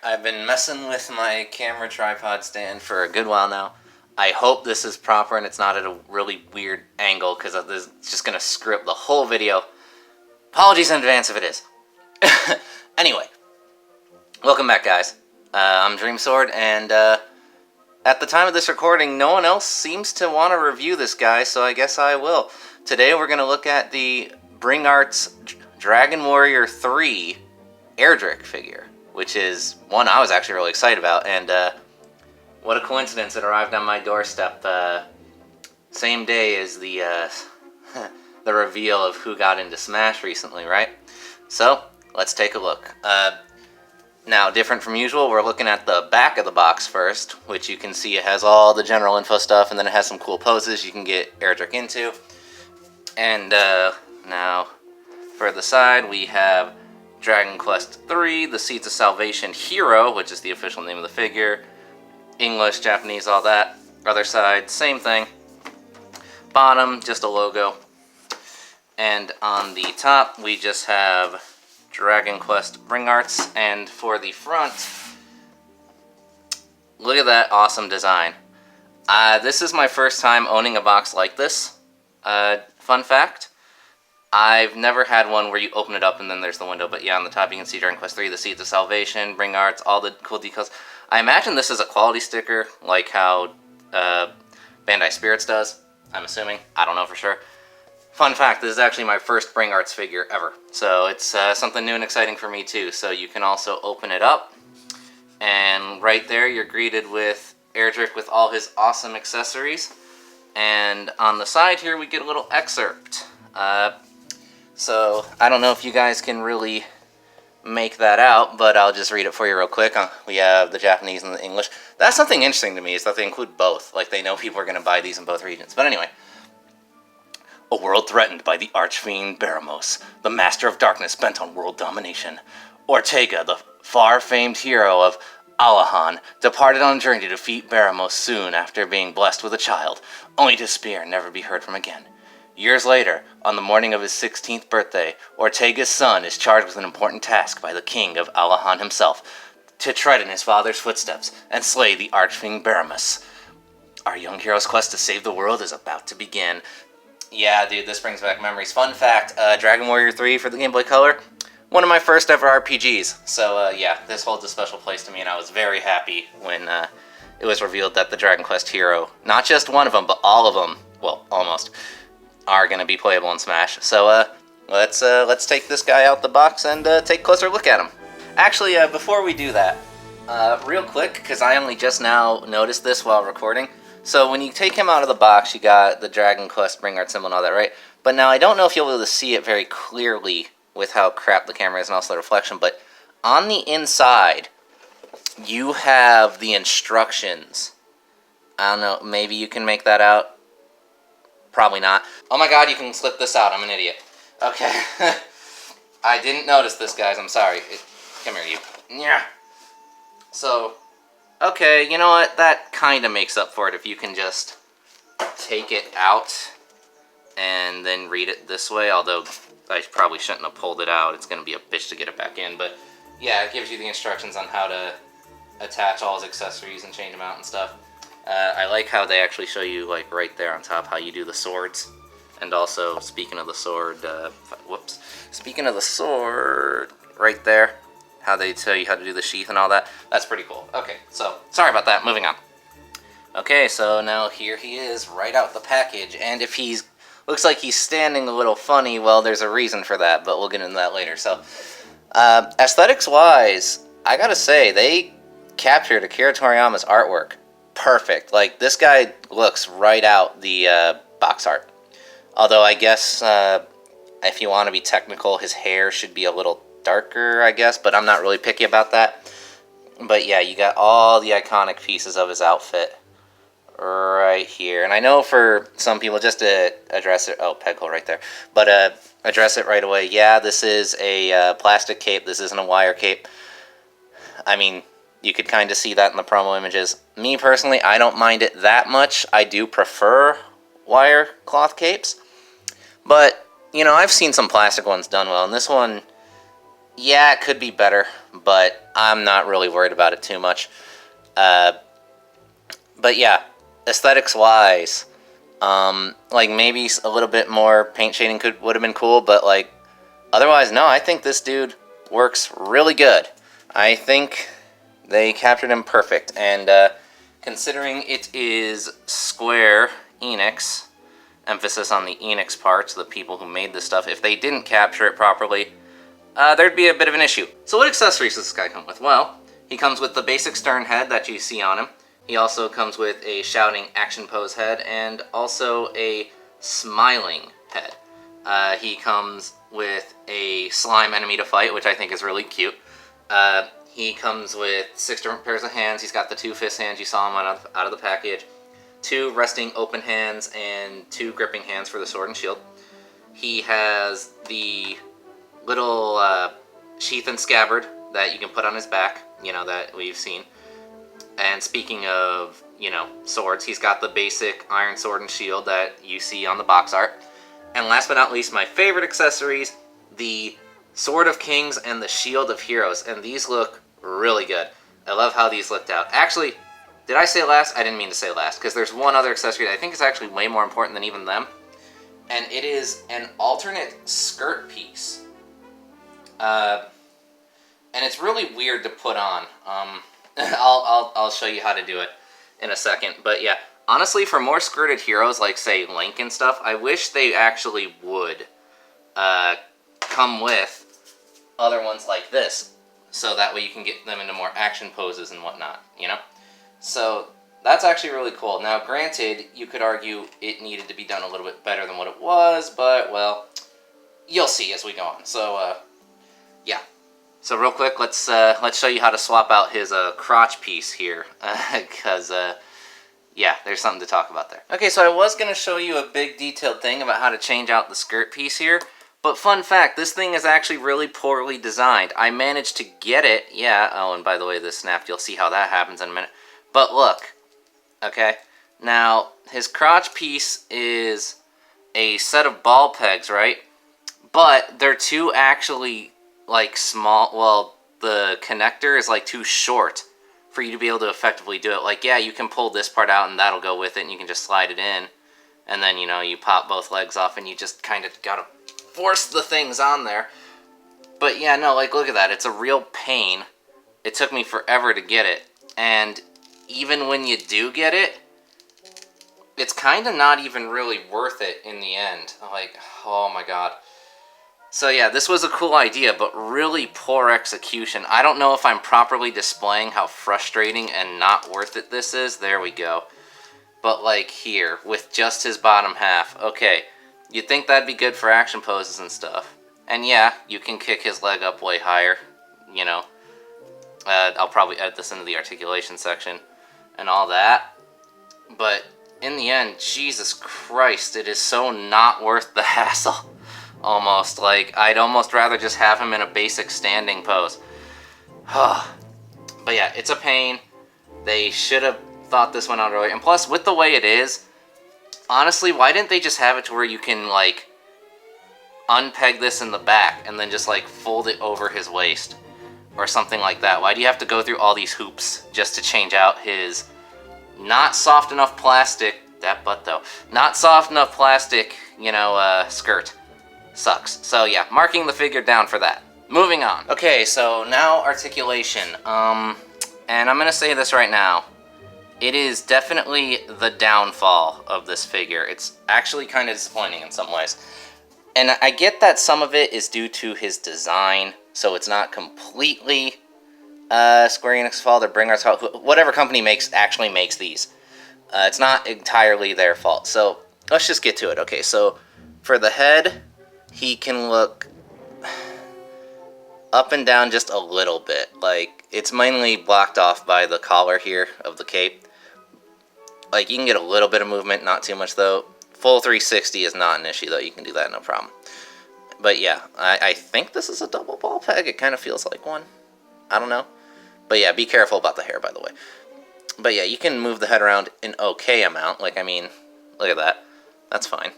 I've been messing with my camera tripod stand for a good while now. I hope this is proper and it's not at a really weird angle, because it's just going to screw up the whole video. Apologies in advance if it is. Anyway, welcome back, guys. I'm DreamSword, and at the time of this recording, no one else seems to want to review this guy, so I guess I will. Today we're going to look at the Bring Arts Dragon Warrior 3 Erdrick figure, which is one I was actually really excited about, and what a coincidence it arrived on my doorstep same day as the the reveal of who got into Smash recently, right? So, let's take a look. Now, different from usual, we're looking at the back of the box first, which you can see it has all the general info stuff, and then it has some cool poses you can get Erdrick into. And now, for the side, we have Dragon Quest III, the Seeds of Salvation Hero, which is the official name of the figure. English, Japanese, all that. Other side, same thing. Bottom, just a logo. And on the top, we just have Dragon Quest Bring Arts. And for the front, look at that awesome design. This is my first time owning a box like this. Fun fact, I've never had one where you open it up and then there's the window, but yeah, on the top you can see Dragon Quest III, the Seeds of Salvation, Bring Arts, all the cool decals. I imagine this is a quality sticker, like how Bandai Spirits does, I'm assuming. I don't know for sure. Fun fact, this is actually my first Bring Arts figure ever, so it's something new and exciting for me too. So you can also open it up, and right there you're greeted with Erdrick with all his awesome accessories. And on the side here we get a little excerpt. So I don't know if you guys can really make that out, but I'll just read it for you real quick. We have the Japanese and the English. That's something interesting to me, is that they include both. Like, they know people are going to buy these in both regions. But anyway. A world threatened by the archfiend Baramos, the master of darkness bent on world domination. Ortega, the far-famed hero of Alahan, departed on a journey to defeat Baramos soon after being blessed with a child, only to disappear and never be heard from again. Years later, on the morning of his 16th birthday, Ortega's son is charged with an important task by the king of Alahan himself, to tread in his father's footsteps and slay the archfiend Baramos. Our young hero's quest to save the world is about to begin. Yeah, dude, this brings back memories. Fun fact, Dragon Warrior 3 for the Game Boy Color, one of my first ever RPGs. So, yeah, this holds a special place to me, and I was very happy when it was revealed that the Dragon Quest hero, not just one of them, but all of them, well, almost, are going to be playable in Smash. So, let's take this guy out the box and take a closer look at him. Actually, before we do that, real quick, because I only just now noticed this while recording. So when you take him out of the box, you got the Dragon Quest Bring Art symbol and all that, right? But now I don't know if you'll be able to see it very clearly with how crap the camera is and also the reflection, but on the inside, you have the instructions. I don't know, maybe you can make that out? Probably not. Oh my god, you can slip this out, I'm an idiot. Okay. I didn't notice this, guys, I'm sorry. Come here, you. Yeah. So, okay, you know what? That kind of makes up for it if you can just take it out and then read it this way, although I probably shouldn't have pulled it out. It's going to be a bitch to get it back in, but yeah, it gives you the instructions on how to attach all his accessories and change them out and stuff. I like how they actually show you, like, right there on top how you do the swords. And also, speaking of the sword, speaking of the sword, right there, how they tell you how to do the sheath and all that. That's pretty cool. Okay, so, sorry about that, moving on. Okay, so now here he is, right out the package, and if he's, looks like he's standing a little funny, well, there's a reason for that, but we'll get into that later. So, aesthetics-wise, I gotta say, they captured Akira Toriyama's artwork perfect. Like, this guy looks right out the box art. Although, I guess, if you want to be technical, his hair should be a little darker, I guess, but I'm not really picky about that. But yeah, you got all the iconic pieces of his outfit right here. And I know for some people, just to address it, oh, peg hole right there, but address it right away, yeah, this is a plastic cape, this isn't a wire cape. I mean, you could kind of see that in the promo images. Me personally, I don't mind it that much. I do prefer wire cloth capes, but, you know, I've seen some plastic ones done well, and this one, yeah, it could be better, but I'm not really worried about it too much. But yeah, aesthetics-wise, like maybe a little bit more paint shading would have been cool, but like otherwise, no, I think this dude works really good. I think they captured him perfect, and considering it is Square-enix, emphasis on the Enix parts, the people who made this stuff, if they didn't capture it properly, there'd be a bit of an issue. So what accessories does this guy come with? Well, he comes with the basic stern head that you see on him. He also comes with a shouting action pose head and also a smiling head. He comes with a slime enemy to fight, which I think is really cute. He comes with 6 different pairs of hands. He's got the 2 fist hands you saw him out of the package, 2 resting open hands, and 2 gripping hands for the sword and shield. He has the little sheath and scabbard that you can put on his back, you know, that we've seen. And speaking of, you know, swords, he's got the basic iron sword and shield that you see on the box art. And last but not least, my favorite accessories, the Sword of Kings and the Shield of Heroes. And these look really good. I love how these looked out. Actually, did I say last? I didn't mean to say last, because there's one other accessory that I think is actually way more important than even them. And it is an alternate skirt piece. And it's really weird to put on. I'll show you how to do it in a second. But yeah, honestly, for more skirted heroes, like say Link and stuff, I wish they actually would come with other ones like this, so that way you can get them into more action poses and whatnot, you know? So that's actually really cool. Now, granted, you could argue it needed to be done a little bit better than what it was, but, well, you'll see as we go on. So, yeah. So real quick, let's show you how to swap out his crotch piece here, because yeah, there's something to talk about there. Okay, so I was going to show you a big detailed thing about how to change out the skirt piece here, but fun fact, this thing is actually really poorly designed. I managed to get it, yeah, oh, and by the way, this snapped, you'll see how that happens in a minute. But look, okay, now his crotch piece is a set of ball pegs, right? But they're too actually like small, well, the connector is like too short for you to be able to effectively do it. Like, yeah, you can pull this part out and that'll go with it and you can just slide it in. And then, you know, you pop both legs off and you just kind of gotta force the things on there. But yeah, no, like, look at that. It's a real pain. It took me forever to get it. And even when you do get it, it's kind of not even really worth it in the end. Like, oh my god. So yeah, this was a cool idea, but really poor execution. I don't know if I'm properly displaying how frustrating and not worth it this is. There we go. But like here, with just his bottom half. Okay, you'd think that'd be good for action poses and stuff. And yeah, you can kick his leg up way higher, you know. I'll probably add this into the articulation section and all that. But in the end, Jesus Christ, it is so not worth the hassle. Almost. Like, I'd almost rather just have him in a basic standing pose. But yeah, it's a pain. They should have thought this one out earlier. And plus, with the way it is, honestly, why didn't they just have it to where you can, like, unpeg this in the back and then just, like, fold it over his waist? Or something like that. Why do you have to go through all these hoops just to change out his not soft enough plastic, that butt though, not soft enough plastic, you know, skirt? Sucks. So yeah, marking the figure down for that. Moving on. Okay, so now articulation. And I'm gonna say this right now. It is definitely the downfall of this figure. It's actually kind of disappointing in some ways. And I get that some of it is due to his design, so it's not completely Square Enix fault or Bring Art's fault. Whatever company actually makes these. It's not entirely their fault. So let's just get to it. Okay, so for the head, he can look up and down just a little bit. Like, it's mainly blocked off by the collar here of the cape. Like, you can get a little bit of movement, not too much though. Full 360 is not an issue though, you can do that no problem. But yeah, I think this is a double ball peg, it kind of feels like one. I don't know. But yeah, be careful about the hair, by the way. But yeah, you can move the head around an okay amount. Like, I mean, look at that. That's fine.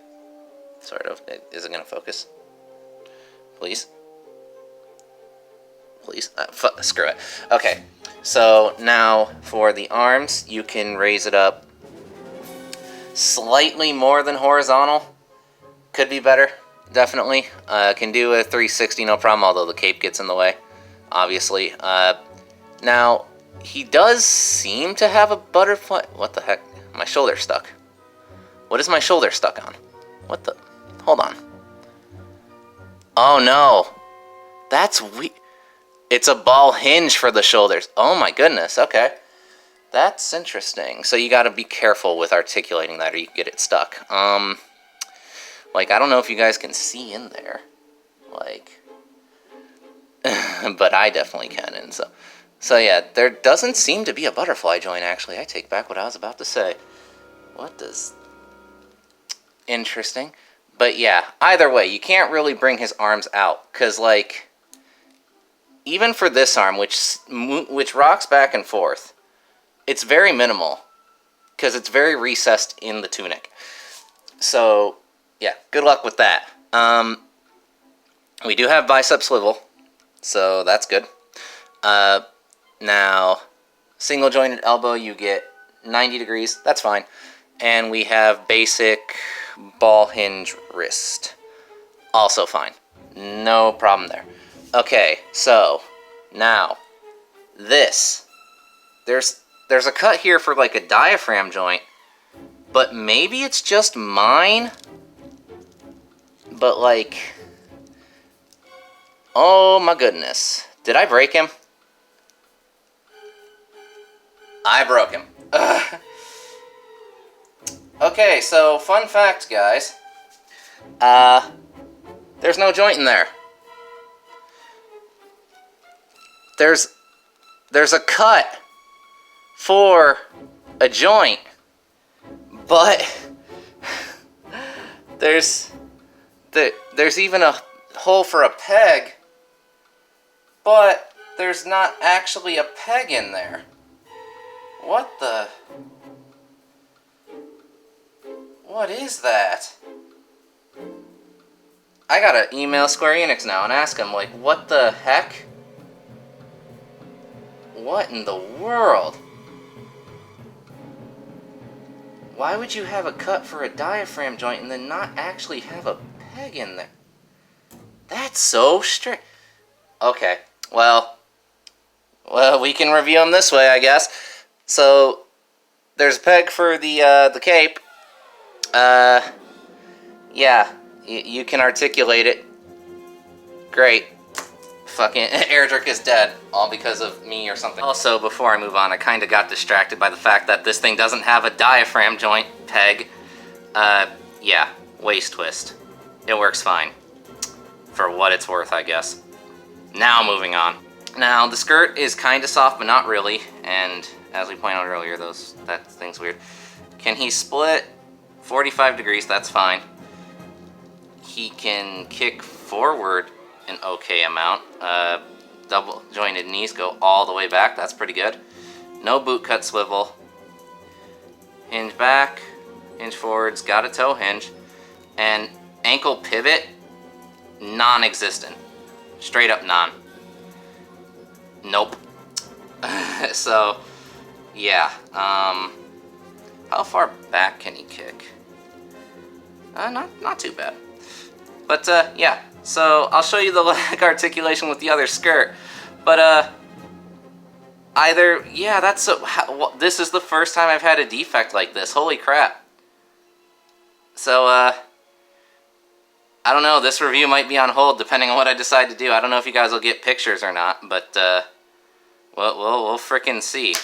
Sort of. Is it going to focus? Please? please. Screw it. Okay, so now for the arms, you can raise it up slightly more than horizontal. Could be better, definitely. Can do a 360, no problem, although the cape gets in the way, obviously. Now, he does seem to have a butterfly... What the heck? My shoulder's stuck. What is my shoulder stuck on? What the... Hold on. Oh, no. That's weird. It's a ball hinge for the shoulders. Oh, my goodness. Okay. That's interesting. So you gotta be careful with articulating that or you can get it stuck. Like, I don't know if you guys can see in there. Like... but I definitely can, and so yeah, there doesn't seem to be a butterfly joint, actually. I take back what I was about to say. What does... Interesting. But yeah, either way, you can't really bring his arms out, because, like, even for this arm, which rocks back and forth, it's very minimal, because it's very recessed in the tunic. So, yeah, good luck with that. We do have bicep swivel, so that's good. Now, single jointed elbow, you get 90 degrees. That's fine. And we have basic ball hinge wrist. Also fine. No problem there. Okay, so now this. There's a cut here for like a diaphragm joint, but maybe it's just mine. But like, oh my goodness. Did I break him? I broke him. Ugh. Okay, so fun fact, guys. There's no joint in there. There's a cut for a joint, but there's even a hole for a peg, but there's not actually a peg in there. What the... What is that? I gotta email Square-Enix now and ask them, like, what the heck? What in the world? Why would you have a cut for a diaphragm joint and then not actually have a peg in there? That's so strange. Okay, well, we can review them this way, I guess. So, there's a peg for the cape. Yeah, you can articulate it. Great. Fucking Erdrick is dead, all because of me or something. Also, before I move on, I kind of got distracted by the fact that this thing doesn't have a diaphragm joint peg. Yeah, waist twist. It works fine. For what it's worth, I guess. Now, moving on. Now, the skirt is kind of soft, but not really, and as we pointed out earlier, that thing's weird. Can he split 45 degrees? That's fine. He can kick forward an okay amount. Double jointed knees go all the way back. That's pretty good. No boot cut swivel. Hinge back, hinge forwards, got a toe hinge. And ankle pivot, non-existent. Straight up non. Nope. So, yeah. How far back can he kick? Not too bad. But, yeah. So, I'll show you the leg articulation with the other skirt. But, yeah, this is the first time I've had a defect like this. Holy crap. So, I don't know. This review might be on hold depending on what I decide to do. I don't know if you guys will get pictures or not, but, we'll frickin' see.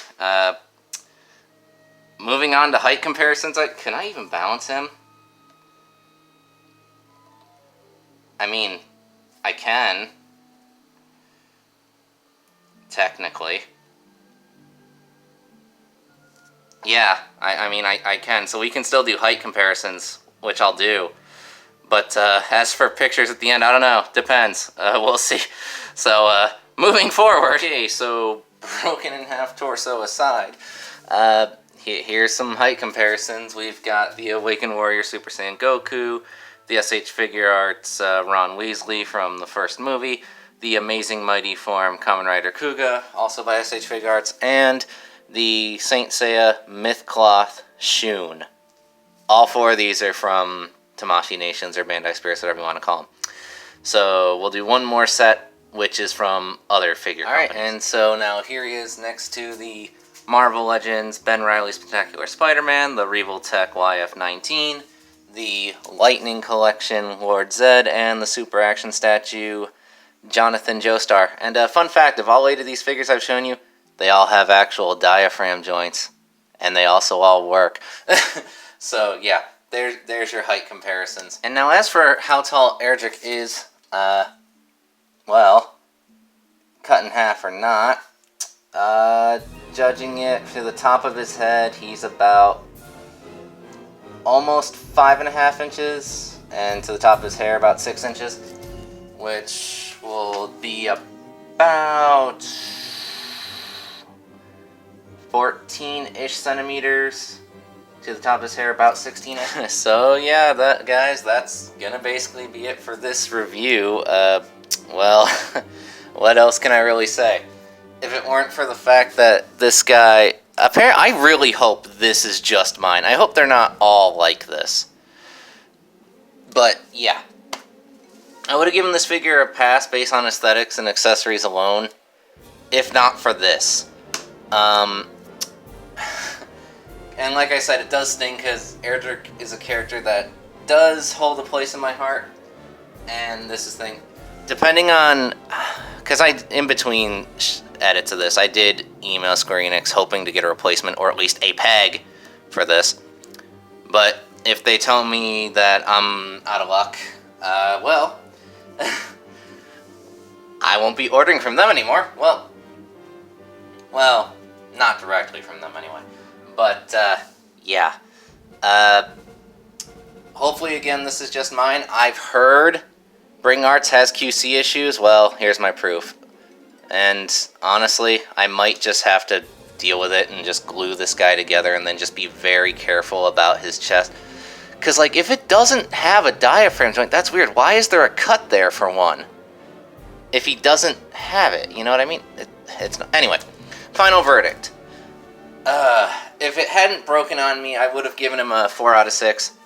Moving on to height comparisons, can I even balance him? I mean, I can. Technically. Yeah, I mean, I can. So we can still do height comparisons, which I'll do. But as for pictures at the end, I don't know. Depends. We'll see. So, moving forward. Okay, so broken in half torso aside. Here's some height comparisons. We've got the Awakened Warrior Super Saiyan Goku, the SH Figure Arts Ron Weasley from the first movie, the Amazing Mighty Form Kamen Rider Kuga, also by SH Figuarts, and the Saint Seiya Myth Cloth Shun. All 4 of these are from Tamashii Nations or Bandai Spirits, whatever you want to call them. So we'll do one more set, which is from other figure companies. Alright, and so now here he is next to the Marvel Legends Ben Reilly Spectacular Spider-Man, the Revoltech YF-19, the Lightning Collection Lord Zed, and the Super Action Statue Jonathan Joestar. And a fun fact, of all 8 of these figures I've shown you, they all have actual diaphragm joints, and they also all work. So yeah, there's your height comparisons. And now as for how tall Erdrick is, well, cut in half or not, judging it to the top of his head, he's about almost 5.5 inches, and to the top of his hair about 6 inches, which will be about 14-ish centimeters. To the top of his hair, about 16 inches. So yeah, guys, that's gonna basically be it for this review. Well, what else can I really say? If it weren't for the fact that this guy, I really hope this is just mine. I hope they're not all like this. But yeah, I would have given this figure a pass based on aesthetics and accessories alone, if not for this. And like I said, it does sting because Erdrick is a character that does hold a place in my heart. And this is the thing. Depending on... Because in between edits of this, I did email Square Enix hoping to get a replacement, or at least a peg for this. But if they tell me that I'm out of luck, well... I won't be ordering from them anymore. Well, not directly from them anyway. But, yeah. Hopefully, again, this is just mine. I've heard Bring Arts has QC issues. Well, here's my proof. And, honestly, I might just have to deal with it and just glue this guy together and then just be very careful about his chest. Because, like, if it doesn't have a diaphragm joint, that's weird. Why is there a cut there, for one? If he doesn't have it, you know what I mean? It's not... Anyway, final verdict. If it hadn't broken on me, I would have given him a 4 out of 6.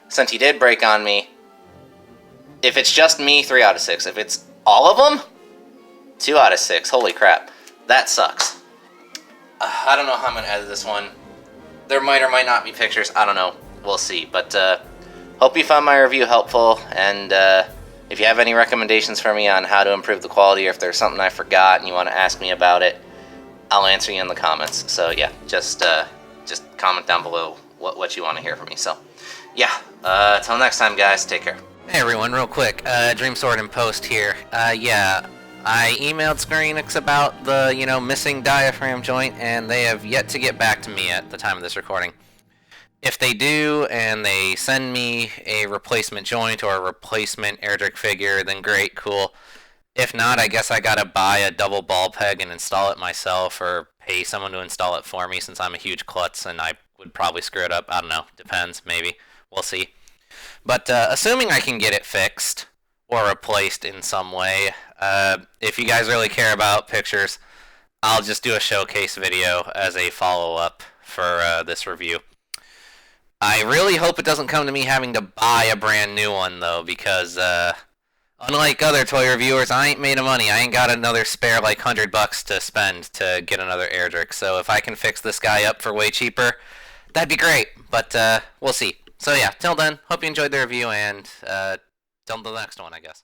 Since he did break on me, if it's just me, 3 out of 6. If it's all of them, 2 out of 6. Holy crap. That sucks. I don't know how I'm going to edit this one. There might or might not be pictures. I don't know. We'll see. But hope you found my review helpful. And if you have any recommendations for me on how to improve the quality, or if there's something I forgot and you want to ask me about it, I'll answer you in the comments. So yeah, just comment down below what you want to hear from me. So yeah, till next time, guys, take care. Hey everyone, real quick, Dream Sword in Post here. Yeah, I emailed Square Enix about the, missing diaphragm joint, and they have yet to get back to me at the time of this recording. If they do, and they send me a replacement joint or a replacement Erdrick figure, then great, cool. If not, I guess I gotta buy a double ball peg and install it myself, or pay someone to install it for me, since I'm a huge klutz and I would probably screw it up. I don't know. Depends, maybe. We'll see. But assuming I can get it fixed or replaced in some way, if you guys really care about pictures, I'll just do a showcase video as a follow-up for this review. I really hope it doesn't come to me having to buy a brand new one, though, because unlike other toy reviewers, I ain't made of money. I ain't got another spare, like, $100 to spend to get another Erdrick. So if I can fix this guy up for way cheaper, that'd be great. But we'll see. So yeah, till then, hope you enjoyed the review, and till the next one, I guess.